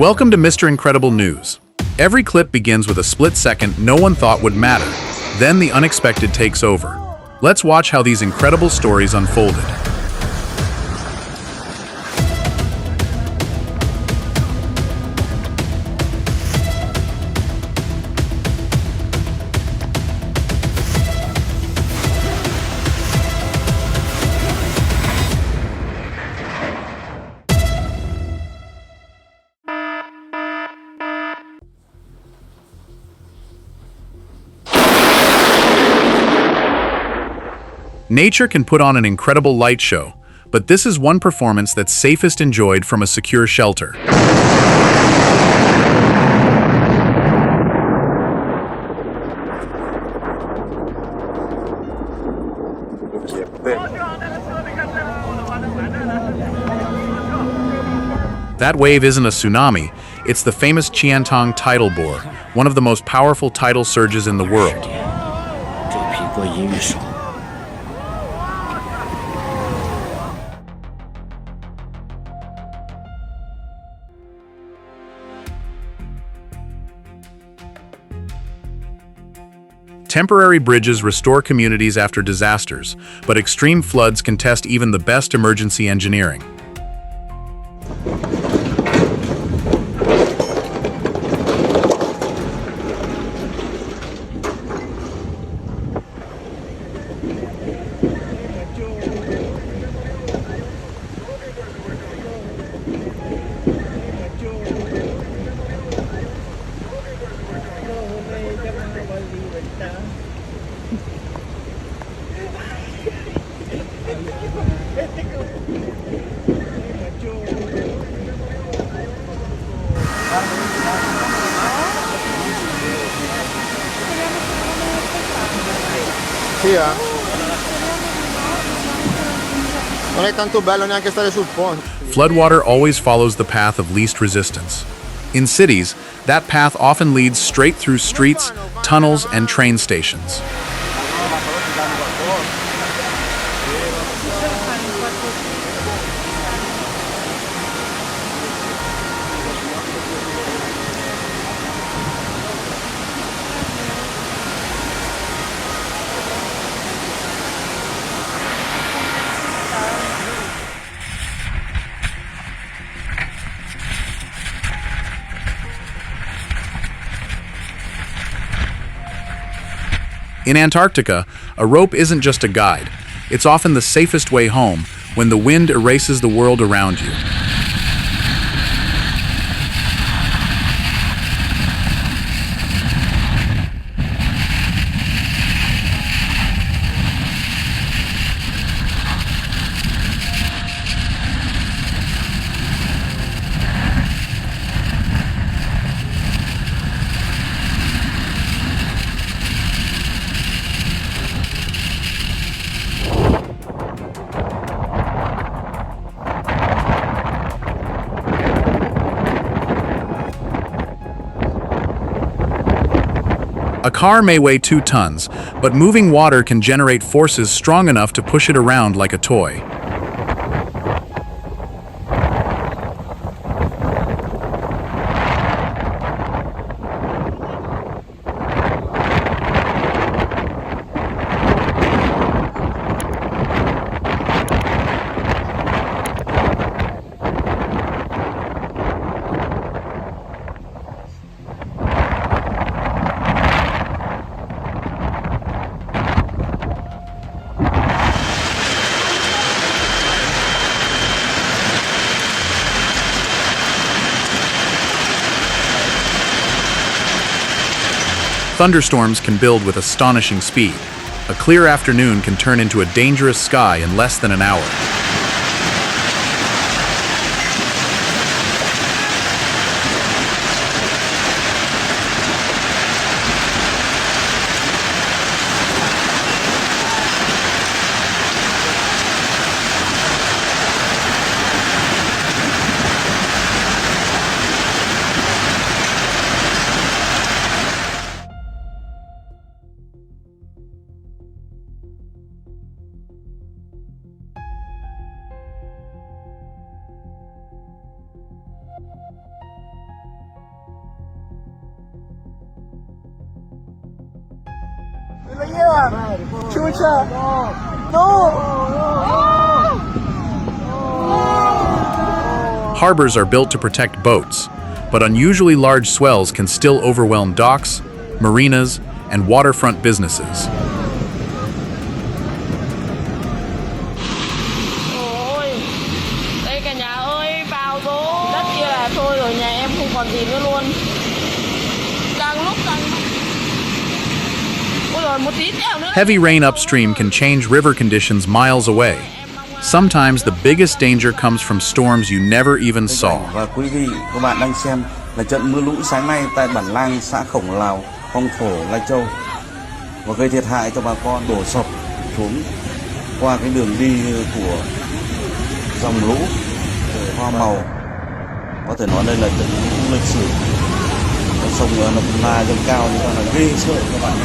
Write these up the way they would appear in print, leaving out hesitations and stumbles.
Welcome to Mr. Incredible News. Every clip begins with a split second no one thought would matter. Then the unexpected takes over. Let's watch how these incredible stories unfolded. Nature can put on an incredible light show, but this is one performance that's safest enjoyed from a secure shelter. That wave isn't a tsunami, it's the famous Qiantang tidal bore, one of the most powerful tidal surges in the world. Temporary bridges restore communities after disasters, but extreme floods can test even the best emergency engineering. Sì, non è tanto bello neanche stare sul ponte. Floodwater always follows the path of least resistance. In cities, that path often leads straight through streets, tunnels, and train stations. In Antarctica, a rope isn't just a guide. It's often the safest way home when the wind erases the world around you. A car may weigh 2 tons, but moving water can generate forces strong enough to push it around like a toy. Thunderstorms can build with astonishing speed. A clear afternoon can turn into a dangerous sky in less than an hour. Chucha! No! Harbors are built to protect boats, but unusually large swells can still overwhelm docks, marinas, and waterfront businesses. Ôi, đây cả nhà ơi, vào rồi. Đất kia là thôi rồi, nhà em không còn gì nữa luôn. Càng lúc càng... Ôi rồi, một tí tẹo nữa. Heavy rain upstream can change river conditions miles away. Sometimes the biggest danger comes from storms you never even saw. Và quý vị, các bạn đang xem là trận mưa lũ sáng nay tại bản Lang, xã Khổng Lào, Phong Thổ, Lai Châu và gây thiệt hại cho bà con, đổ sập xuống qua cái đường đi của dòng lũ hoa màu. Có thể nói đây là trận lũ lịch sử. Sông nó là dâng cao nhưng mà là ghê sợ các bạn.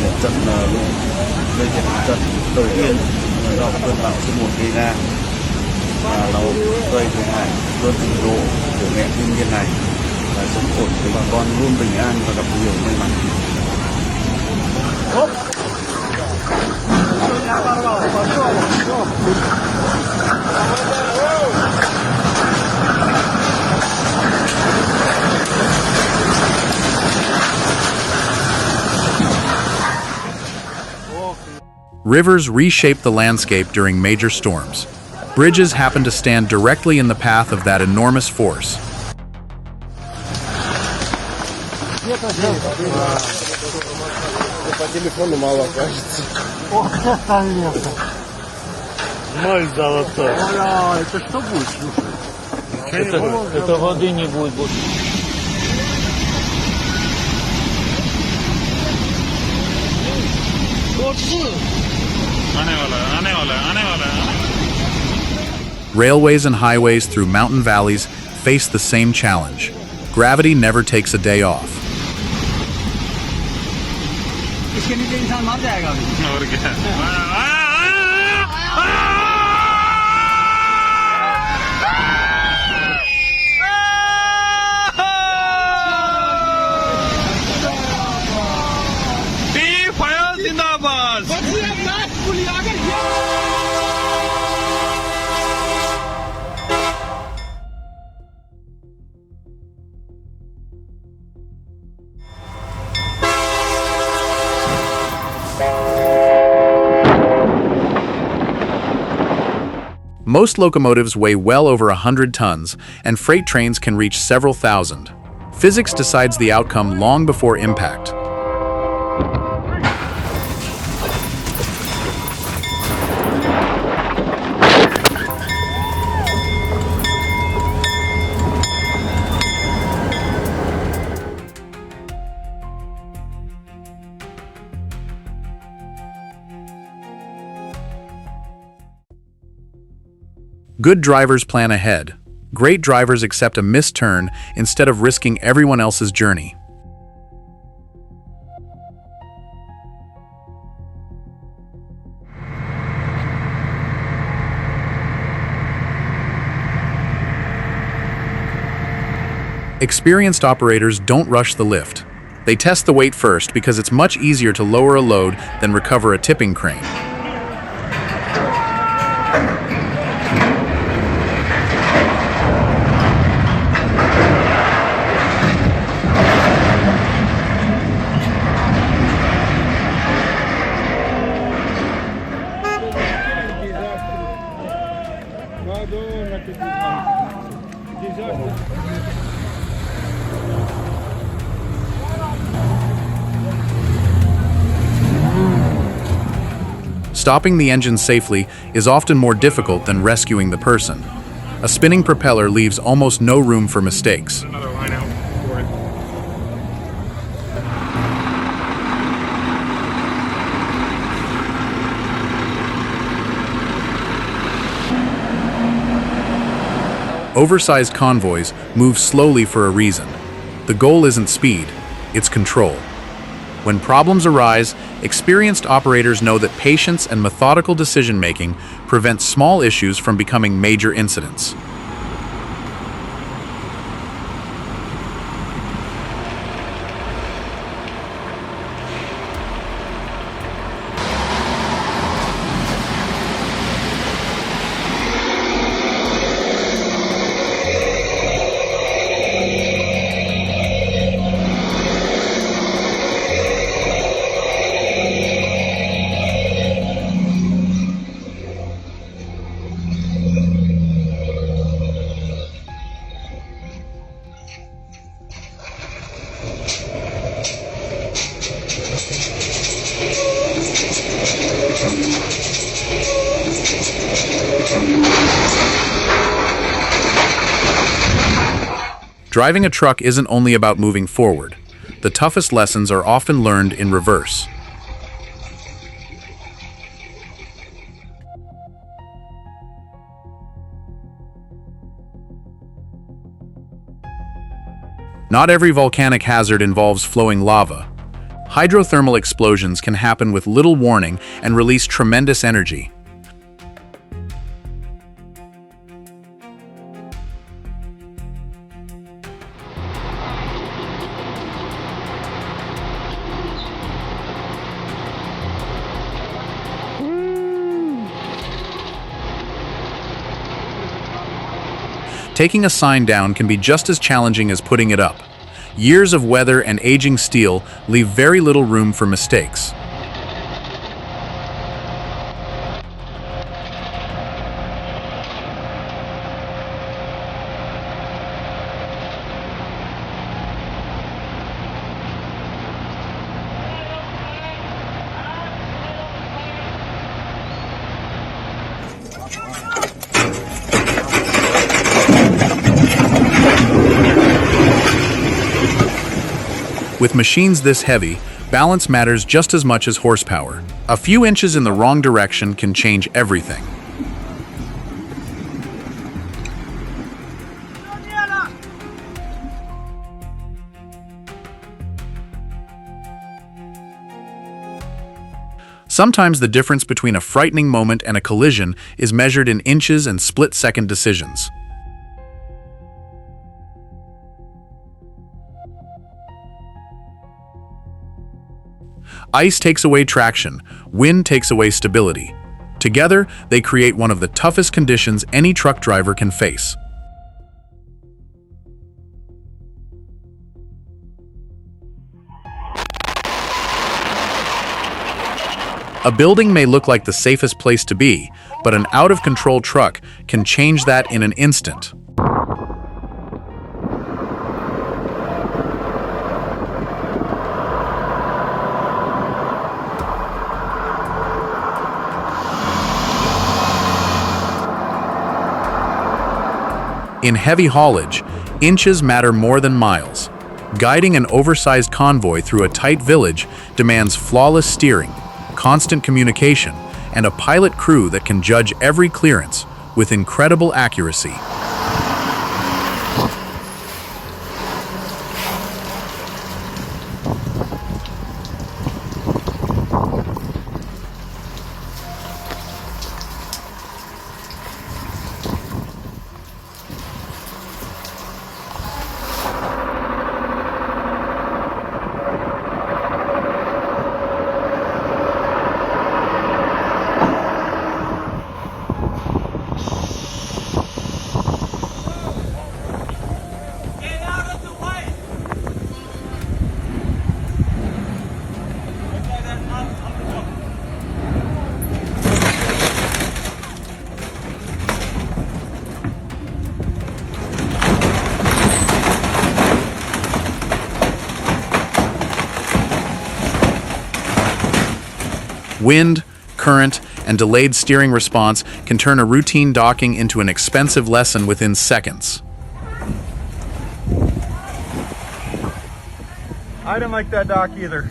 Đấy, trận lũ gây thiệt hại trận đầu tiên do cơn bão số 1 gây ra và nó gây thiệt hại cơn trình độ của mẹ thiên nhiên này, và sống ổn để bà con luôn bình an và gặp nhiều may mắn. Rivers reshape the landscape during major storms. Bridges happen to stand directly in the path of that enormous force. По телефону мало кажется. Ох, это лето. Мой золотой. Оля, это что будет, слушай? Это воды не будет больше. Railways and highways through mountain valleys face the same challenge. Gravity never takes a day off. इसके नीचे इंसान मर जाएगा अभी। और क्या? Most locomotives weigh well over 100 tons, and freight trains can reach several thousand. Physics decides the outcome long before impact. Good drivers plan ahead. Great drivers accept a missed turn instead of risking everyone else's journey. Experienced operators don't rush the lift. They test the weight first because it's much easier to lower a load than recover a tipping crane. Stopping the engine safely is often more difficult than rescuing the person. A spinning propeller leaves almost no room for mistakes. Another line out for it. Oversized convoys move slowly for a reason. The goal isn't speed, it's control. When problems arise, experienced operators know that patience and methodical decision-making prevent small issues from becoming major incidents. Driving a truck isn't only about moving forward. The toughest lessons are often learned in reverse. Not every volcanic hazard involves flowing lava. Hydrothermal explosions can happen with little warning and release tremendous energy. Taking a sign down can be just as challenging as putting it up. Years of weather and aging steel leave very little room for mistakes. With machines this heavy, balance matters just as much as horsepower. A few inches in the wrong direction can change everything. Sometimes the difference between a frightening moment and a collision is measured in inches and split-second decisions. Ice takes away traction, wind takes away stability. Together, they create one of the toughest conditions any truck driver can face. A building may look like the safest place to be, but an out-of-control truck can change that in an instant. In heavy haulage, inches matter more than miles. Guiding an oversized convoy through a tight village demands flawless steering, constant communication, and a pilot crew that can judge every clearance with incredible accuracy. Wind, current, and delayed steering response can turn a routine docking into an expensive lesson within seconds. I didn't like that dock either.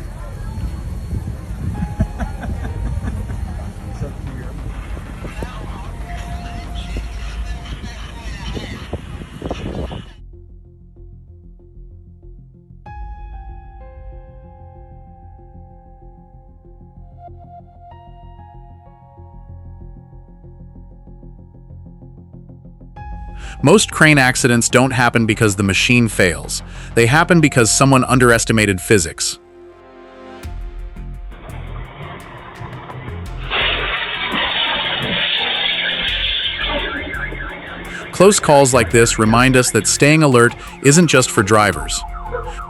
Most crane accidents don't happen because the machine fails. They happen because someone underestimated physics. Close calls like this remind us that staying alert isn't just for drivers.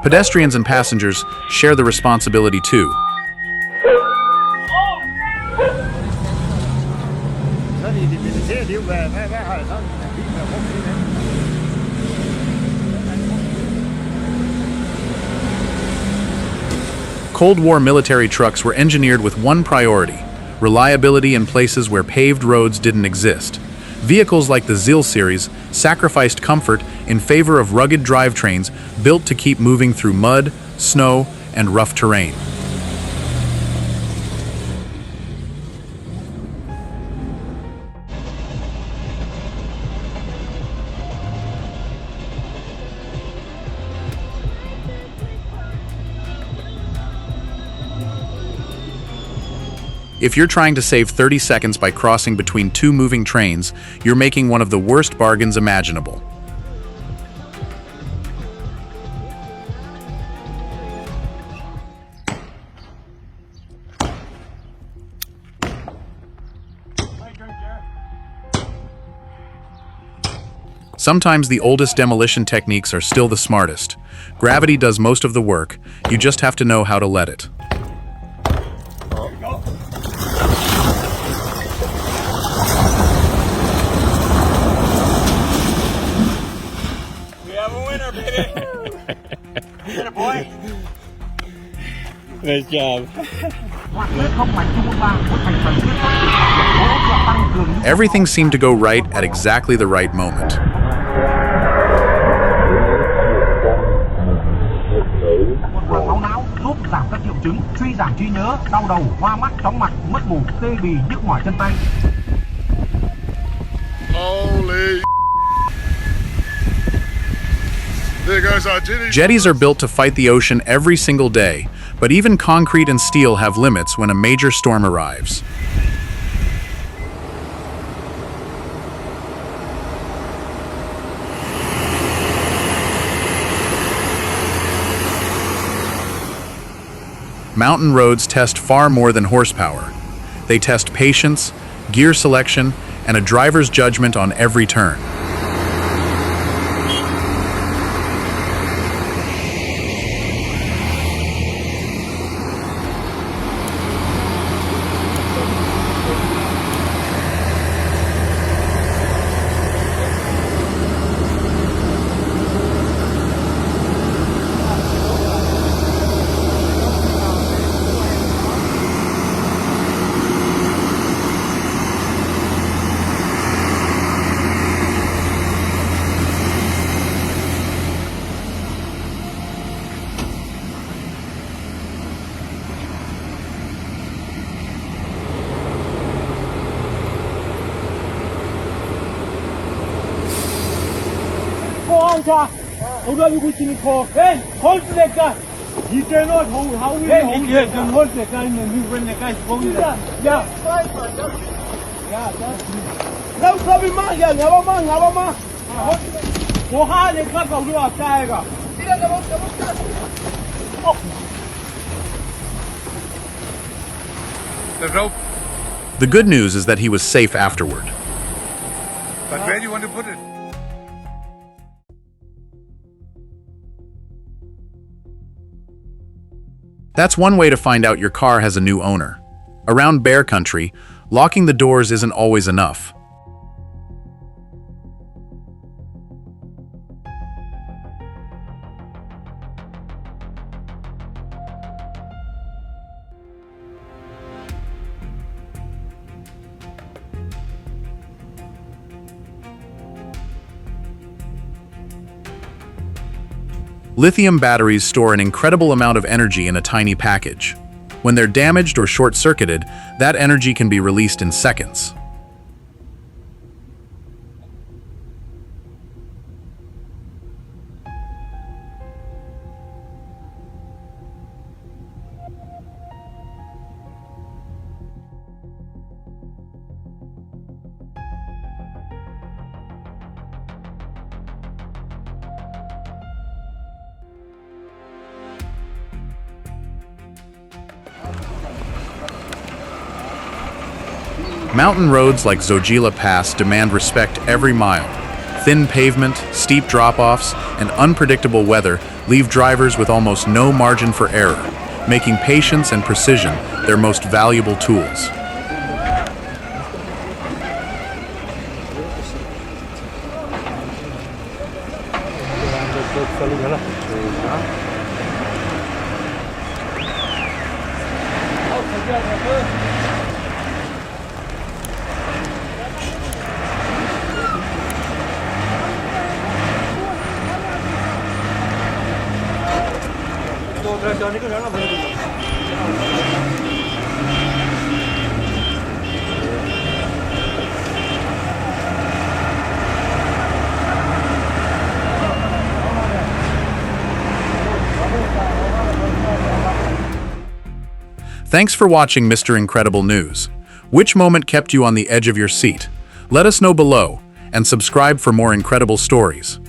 Pedestrians and passengers share the responsibility too. Cold War military trucks were engineered with one priority: reliability in places where paved roads didn't exist. Vehicles like the ZIL series sacrificed comfort in favor of rugged drivetrains built to keep moving through mud, snow, and rough terrain. If you're trying to save 30 seconds by crossing between two moving trains, you're making one of the worst bargains imaginable. Sometimes the oldest demolition techniques are still the smartest. Gravity does most of the work, you just have to know how to let it. Nice job. Everything seemed to go right at exactly the right moment. Holy. There goes our jetty. Jetties are built to fight the ocean every single day, but even concrete and steel have limits when a major storm arrives. Mountain roads test far more than horsepower. They test patience, gear selection, and a driver's judgment on every turn. Hey, hold the guy. He cannot hold. How will he hold? He can hold the guy and move when the guy is holding. Yeah. Yeah, that's me. No problem, man. Yeah, never mind. The rope. The good news is that he was safe afterward. But where do you want to put it? That's one way to find out your car has a new owner. Around bear country, locking the doors isn't always enough. Lithium batteries store an incredible amount of energy in a tiny package. When they're damaged or short-circuited, that energy can be released in seconds. Mountain roads like Zojila Pass demand respect every mile. Thin pavement, steep drop-offs, and unpredictable weather leave drivers with almost no margin for error, making patience and precision their most valuable tools. Thanks for watching Mr. Incredible News. Which moment kept you on the edge of your seat? Let us know below, and subscribe for more incredible stories.